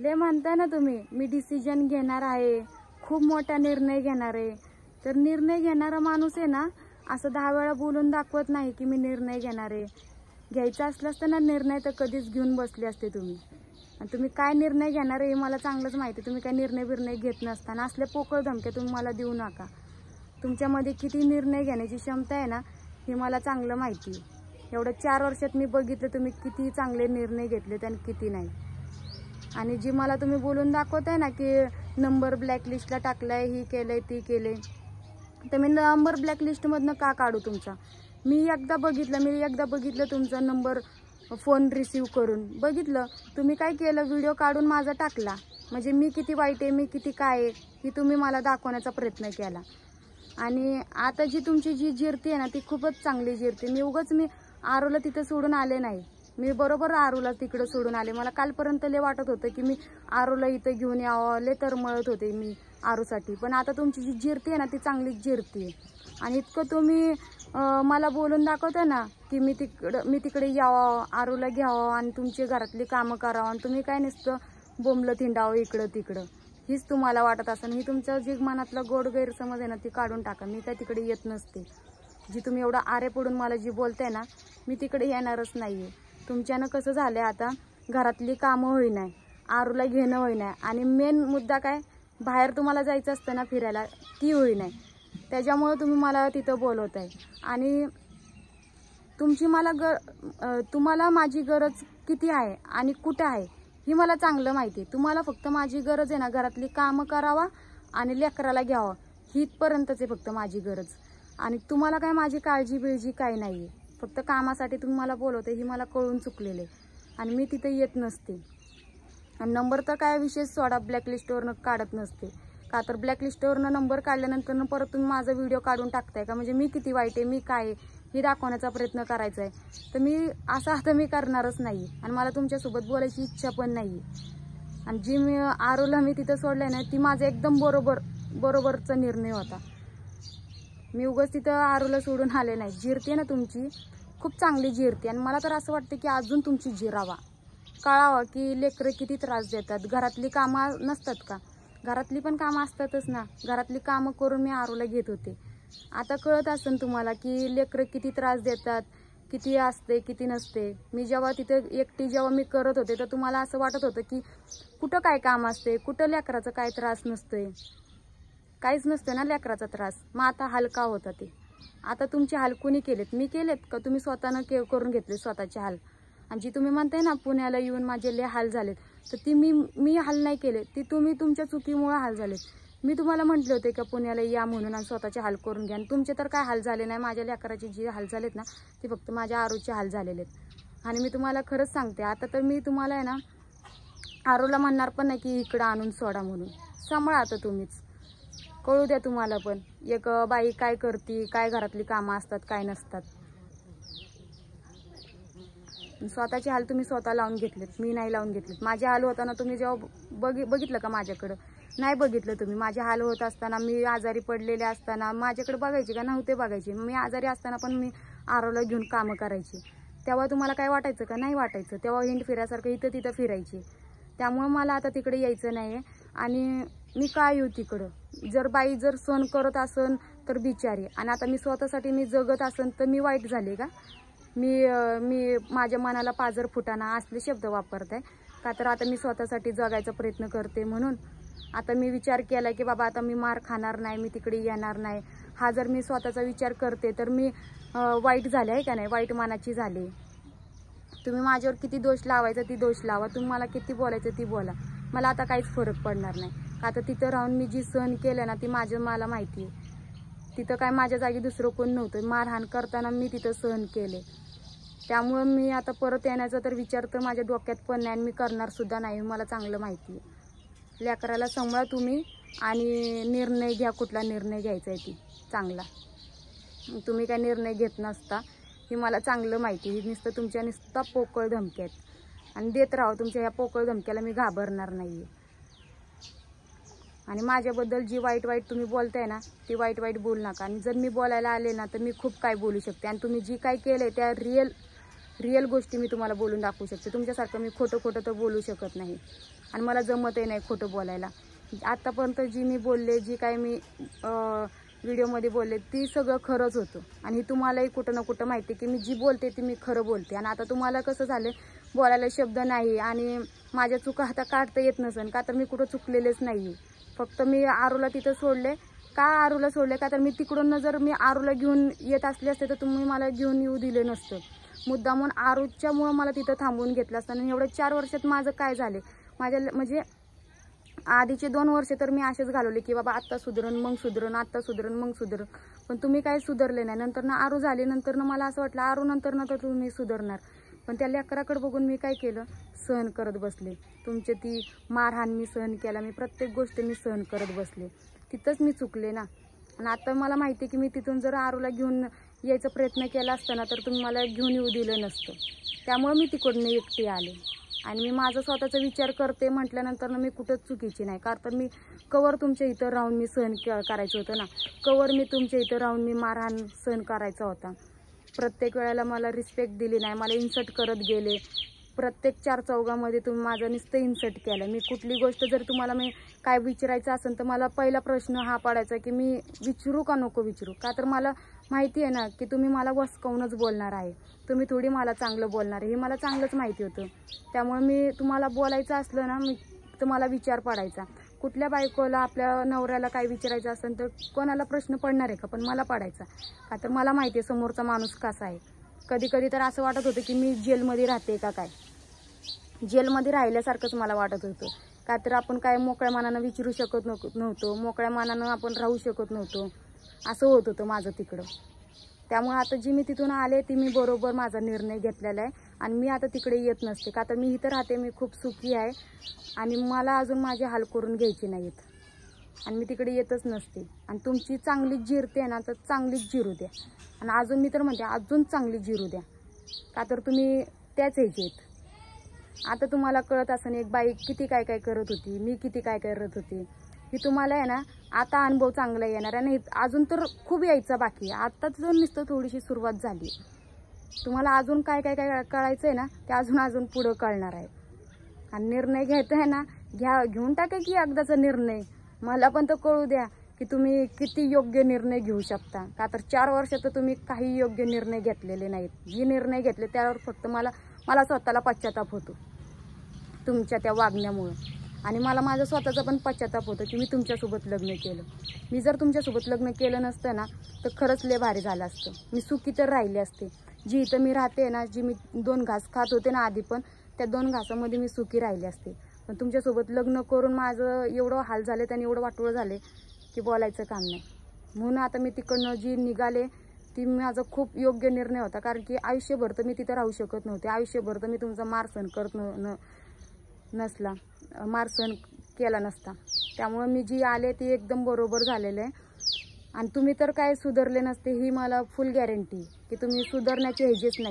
ले म्हणताय ना तुम्ही मी डिसिजन घेणार आहे, खूप मोठा निर्णय घेणार आहे. तर निर्णय घेणारा माणूस आहे ना असं 10 वेळा बोलून दाखवत नाही की मी निर्णय घेणार आहे. घ्यायचा असला असता ना निर्णय तर कधीच घेऊन बसले असते तुम्ही. आणि तुम्ही काय निर्णय घेणार आहे हे मला चांगलंच माहिती. तुम्ही काय निर्णय घेत नसताना असले पोकळ धमके तुम्ही मला देऊ नका. तुमच्यामध्ये किती निर्णय घेण्याची क्षमता आहे ना हे मला चांगलं माहिती आहे. एवढ्या 4 वर्षात मी बघितलं तुम्ही किती चांगले निर्णय घेतलेत आणि किती नाही. आणि जी मला तुम्ही बोलून दाखवताय ना की नंबर ब्लॅकलिस्टला टाकलाय, ही केलंय ती केलंय, तर मी नंबर ब्लॅकलिस्टमधनं का काढू तुमचा? मी एकदा बघितलं तुमचा नंबर फोन रिसीव करून बघितलं. तुम्ही काय केलं, व्हिडिओ काढून माझा टाकला. म्हणजे मी किती वाईट आहे, मी किती काय आहे ही तुम्ही मला दाखवण्याचा प्रयत्न केला. आणि आता जी तुमची जी जिरती आहे ना ती खूपच चांगली जिरती. मी आरूला तिथं सोडून आले नाही. मी बरोबर आरूला तिकडं सोडून आले. मला कालपर्यंत लय वाटत होतं की मी आरूला इथं घेऊन यावं, लय तरमळत होते मी आरूसाठी. पण आता तुमची जी जिरती आहे ना ती चांगलीच जिरती आहे. आणि इतकं तुम्ही मला बोलून दाखवता ना की मी तिकडे यावं, आरूला घ्यावं आणि तुमची घरातली कामं करावं आणि तुम्ही काय नुसतं बोंबलं थिंडावं इकडं तिकडं, हीच तुम्हाला वाटत असेल. ही तुमच्या जी मनातला गोड गैरसमज आहे ना ती काढून टाका. मी काय तिकडे येत नसते. जी तुम्ही एवढा आरे पडून मला जी बोलताय ना मी तिकडे येणारच नाही आहे. तुमच्यानं कसं झालं आहे आता, घरातली कामं होईना, आरूला घेणं होईना आणि मेन मुद्दा काय, बाहेर तुम्हाला जायचं असतं ना फिरायला ती होईना. त्याच्यामुळे तुम्ही मला तिथं बोलवत आहे. आणि तुम्हाला माझी गरज किती आहे आणि कुठं आहे ही मला चांगलं माहिती आहे. तुम्हाला फक्त माझी गरज आहे ना घरातली कामं करावा आणि लेकराला घ्यावं, हितपर्यंतच आहे फक्त माझी गरज. आणि तुम्हाला काय माझी काळजी बिळजी काय नाही आहे. फक्त कामासाठी तुम्ही मला बोलवते ही मला कळून चुकलेलं आहे आणि मी तिथे येत नसते. आणि नंबर तर काय विशेष सोडा, ब्लॅकलिस्टवरनं काढत नसते का. तर ब्लॅकलिस्टवरनं नंबर काढल्यानंतर परत तुम्ही माझा व्हिडिओ काढून टाकताय का. म्हणजे मी किती वाईट आहे, मी काय आहे हे दाखवण्याचा प्रयत्न करायचा आहे. तर मी असं आता मी करणारच नाही आणि मला तुमच्यासोबत बोलायची इच्छा पण नाही. आणि जी आरूला मी तिथं सोडलंय ना ती माझा एकदम बरोबरचा निर्णय होता. मी उगाच तिथं आरूला सोडून आले नाही. जिरते ना तुमची खूप चांगली जिरते. आणि मला तर असं वाटतं की अजून तुमची जिरावा, कळावं की लेकरं किती त्रास देतात. घरातली कामं नसतात का, घरातली पण कामं असतातच ना. घरातली कामं करून मी आरूला घेत होते. आता कळत असेल तुम्हाला की लेकरं किती त्रास देतात, किती असते किती नसते. मी जेव्हा तिथे एकटी मी करत होते तर तुम्हाला असं वाटत होतं की कुठं काय काम असते, कुठं लेकराचं काय त्रास नसतोय, काहीच नसतं ना लेकराचा त्रास. मग आता हलका होता ते. आता तुमचे हाल कुणी केलेत, मी केलेत का तुम्ही स्वतःनं करून घेतले स्वतःचे हाल. आणि जी तुम्ही म्हणताय ना पुण्याला येऊन माझे लय हाल झालेत, तर ती मी हाल नाही केले, ती तुम्ही तुमच्या चुकीमुळे हाल झालेत. मी तुम्हाला म्हटले होते का पुण्याला या म्हणून आणि स्वतःचे हाल करून घ्या. आणि तुमचे तर काय हाल झाले नाही. माझ्या लेकराचे जे हाल झालेत ना ते फक्त माझ्या आरूचे हाल झालेले आहेत. आणि मी तुम्हाला खरंच सांगते आता तर मी तुम्हाला आहे ना आरूला म्हणणार पण नाही की इकडं आणून सोडा म्हणून. सांभाळा आता तुम्हीच, कळू द्या तुम्हाला पण एक बाई काय करते, काय घरातली कामं असतात काय नसतात. स्वतःचे हाल तुम्ही स्वतः लावून घेतलेत, मी नाही लावून घेतलेत. माझे हाल होताना तुम्ही जेव्हा बघितलं का माझ्याकडं, नाही बघितलं तुम्ही. माझे हाल होत असताना, मी आजारी पडलेले असताना माझ्याकडे बघायचे का, नव्हते बघायचे. मी आजारी असताना पण मी आरूला घेऊन कामं करायची. तेव्हा तुम्हाला काय वाटायचं का, नाही वाटायचं. तेव्हा हिंड फिरायसारखं इथं तिथं फिरायची. त्यामुळे मला आता तिकडे यायचं नाही आहे. आणि मी काय येऊ तिकडं, जर बाई जर सण करत असन तर बिचारी. आणि आता मी स्वतःसाठी मी जगत असन तर मी वाईट झाले का, मी माझ्या मनाला पाजर फुटाना असले शब्द वापरत आहे का. तर आता मी स्वतःसाठी जगायचा प्रयत्न करते म्हणून आता मी विचार केला की बाबा आता मी मार खाणार नाही, मी तिकडे येणार नाही. हा जर मी स्वतःचा विचार करते तर मी वाईट झाले आहे का नाही, वाईट मनाची झाले. तुम्ही माझ्यावर किती दोष लावायचा ती दोष लावा, तुम्ही मला किती बोलायचं ती बोला, मला आता काहीच फरक पडणार नाही. आता तिथं राहून मी जी सहन केलं ना ती मला माहिती आहे. तिथं काय माझ्या जागी दुसरं कोण नव्हतं. मारहाण करताना मी तिथं सहन केले. त्यामुळं मी आता परत येण्याचा तर विचार तर माझ्या डोक्यात पण नाही आणि मी करणार सुद्धा नाही, मला चांगलं माहिती आहे. लेकराला सांभाळा तुम्ही आणि निर्णय घ्या, कुठला निर्णय घ्यायचा आहे ती चांगला. तुम्ही काय निर्णय घेत नसता हे मला चांगलं माहिती आहे. नुसता पोकळ धमक्या आहेत आणि देत राहा. तुमच्या ह्या पोकळ धमक्याला मी घाबरणार नाही आहे. आणि माझ्याबद्दल जी वाईट तुम्ही बोलताय ना ती वाईट बोलू नका. आणि जर मी बोलायला आले ना तर मी खूप काय बोलू शकते. आणि तुम्ही जी काय केलं आहे त्या रिअल गोष्टी मी तुम्हाला बोलून दाखवू शकते. तुमच्यासारखं मी खोटं तर बोलू शकत नाही. आणि मला जमतही नाही खोटं बोलायला. आत्तापर्यंत जी मी बोलले, जी काय मी व्हिडिओमध्ये बोलले, ती सगळं खरंच होतं. आणि तुम्हालाही कुठं ना कुठं माहिती की मी जी बोलते ती मी खरं बोलते. आणि आता तुम्हाला कसं झालं, बोलायला शब्द नाही आणि माझ्या चुका आता काढता येत नसेल, का तर मी कुठं चुकलेलेच नाही. फक्त मी आरूला तिथं सोडले. का आरूला सोडले, का तर मी तिकडून जर मी आरूला घेऊन येत असले असते तर तुम्ही मला घेऊन येऊ दिले नसतं. मुद्दामून आरूच्यामुळं मला तिथं थांबवून घेतलं असतं. आणि एवढ्या 4 वर्षात माझं काय झाले, माझ्या म्हणजे आधीचे 2 वर्ष तर मी असेच घालवले की बाबा आत्ता सुधरण मग सुधरण, आत्ता सुधरण मग सुधरण. पण तुम्ही काही सुधारले नाही. नंतर ना आरू झाली, नंतर ना मला असं वाटलं आरू नंतर ना तर तुम्ही सुधारणार. पण त्या लेकराकडे बघून मी काय केलं, सहन करत बसले. तुमची ती मारहाण मी सहन केला, मी प्रत्येक गोष्ट मी सहन करत बसले. तिथंच मी चुकले ना. आणि आता मला माहिती आहे की मी तिथून जर आरूला घेऊन यायचा प्रयत्न केला असता ना तर तुम्ही मला घेऊन येऊ दिलं नसतं. त्यामुळे मी तिकडून एकटी आले. आणि मी माझा स्वतःचा विचार करते म्हटल्यानंतर मी कुठंच चुकीची नाही. कारण तर मी कवर तुमच्या इथं राहून मी सहन करायचं होतं ना. कवर मी तुमच्या इथं राहून मी मारहाण सहन करायचा होता. प्रत्येक वेळेला मला रिस्पेक्ट दिली नाही, मला इन्सल्ट करत गेले. प्रत्येक 4 चौघामध्ये तुम्ही माझं नुसतं इन्सल्ट केलं. मी कुठली गोष्ट जर तुम्हाला मी काय विचारायचं असेल तर मला पहिला प्रश्न हा पडायचा की मी विचारू का नको विचारू. का तर मला माहिती आहे ना की तुम्ही मला वसकावूनच बोलणार आहे, तुम्ही थोडी मला चांगलं बोलणार आहे, हे मला चांगलंच माहिती होतं. त्यामुळे मी तुम्हाला बोलायचं असलं ना मी तुम्हाला विचार पडायचा. कुठल्या बायकोला आपल्या नवऱ्याला काय विचारायचं असेल तर कोणाला प्रश्न पडणार आहे का, पण मला पडायचा. का तर मला माहिती आहे समोरचा माणूस कसा आहे. कधी कधी तर असं वाटत होतं की मी जेलमध्ये राहते का काय, जेलमध्ये राहिल्यासारखंच मला वाटत होतं. का तर आपण काय मोकळ्या मनानं विचारू शकत नव्हतो, मोकळ्या मनानं आपण राहू शकत नव्हतो, असं होत होतं माझं तिकडं. त्यामुळे आता जी मी तिथून आले ती मी बरोबर माझा निर्णय घेतलेला आहे. आणि मी आता तिकडे येत नसते. का तर मी इथं राहते, मी खूप सुखी आहे आणि मला अजून माझे हाल करून घ्यायचे नाहीत. आणि मी तिकडे येतच नसते. आणि तुमची चांगलीच जिरते ना तर चांगलीच जिरू द्या. आणि अजून मी तर म्हणते अजून चांगली जिरू द्या. का तर तुम्ही त्याच ह्याचे आहेत. आता तुम्हाला कळत असेल एक बाई किती काय काय करत होती, मी किती काय करत होती. ही तुम्हाला आहे ना आता अनुभव चांगला येणार आहे. आणि अजून तर खूप यायचा बाकी आहे. आता तर नुसतं थोडीशी सुरुवात झाली. तुम्हाला अजून काय काय काय कळायचं आहे ना ते अजून पुढं कळणार आहे. आणि निर्णय घ्यायचा आहे ना घेऊन टाका की एकदाचा निर्णय. मला पण तर कळू द्या की तुम्ही किती योग्य निर्णय घेऊ शकता. का तर 4 वर्षात तुम्ही काही योग्य निर्णय घेतलेले नाहीत. जे निर्णय घेतले त्यावर फक्त मला स्वतःला पश्चाताप होतो तुमच्या त्या वागण्यामुळं. आणि मला माझा स्वतःचा पण पश्चाताप होतो की मी तुमच्यासोबत लग्न केलं. मी जर तुमच्यासोबत लग्न केलं नसतं ना तर खरंच लय भारी झालं असतं. मी सुखी तर राहिले असते. जी इथं मी राहते ना, जी मी 2 घास खात होते ना आधी, पण त्या 2 घासामध्ये मी सुखी राहिले असते. पण तुमच्यासोबत लग्न करून माझं एवढं हाल झाले आणि एवढं वाटोळं झाले की बोलायचं काम नाही. म्हणून आता मी तिकडनं जी निघाले ती माझा खूप योग्य निर्णय होता. कारण की आयुष्यभर तर मी तिथं राहू शकत नव्हते. आयुष्यभर तर मी तुमचा मार सहन करत मार सहन केला नसता. त्यामुळे मी जी आले ती एकदम बरोबर झालेलं आहे. आणि तुम्ही तर काय सुधारले नसते ही मला फुल गॅरंटी की तुम्ही सुधारण्याचे हेजेच नाही.